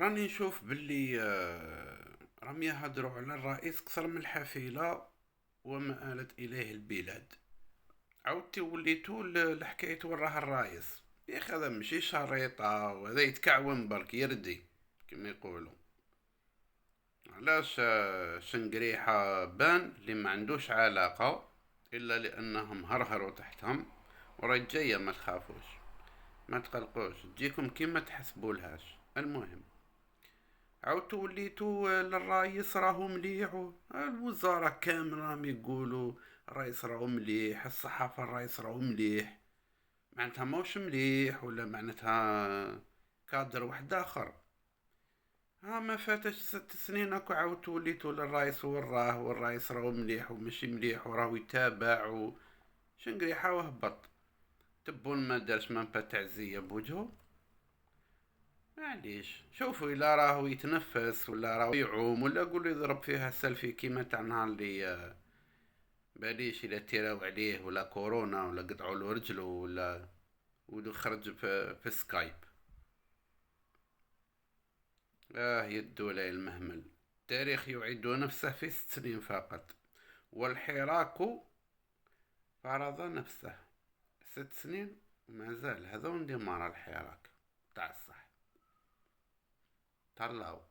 راني نشوف باللي راهم يهدروا على الرئيس أكثر من الحفيلة وما آلت إليه البلاد. عاودتي وليتو الحكاية وراه الرايس. يا أخي هذا ماشي شريطة، وهذا يتكعون برك يردي كما يقولوا. علاش شنقريحة بان اللي ما عندوش علاقة إلا لأنهم هرهروا تحتهم، وراي جاية ما تخافوش، ما تقلقوش، تجيكم كيما تحسبولهاش. المهم عاودتو وليتو للرايس راهو مليح، الوزارة كامل راهم يقولوا الرايس راهو مليح، الصحافة الرايس راهو مليح. معناتها موش مليح ولا معناتها كادر واحد اخر؟ ها ما فاتش 6 سنين اكو عاودتو وليتو للرايس وراه، والرايس راهو مليح ومشي مليح وراهو يتابع شنقريحة وهبط. تبون ما دارش منبا تعزية بوجهه؟ معليش، شوفوا الا راهو يتنفس ولا راهو يعوم ولا قولوا يضرب فيها سيلفي كيما تاع نهار اللي باليش الا تيراو عليه ولا كورونا ولا قطعوا له رجله ولا ودو خرج في سكايب. يدو لا المهمل. التاريخ يعيد نفسه في 6 سنين فقط، والحراك فرض نفسه. 6 سنين ما زال هذا دمار الحراك تاع الصح. تهلاو.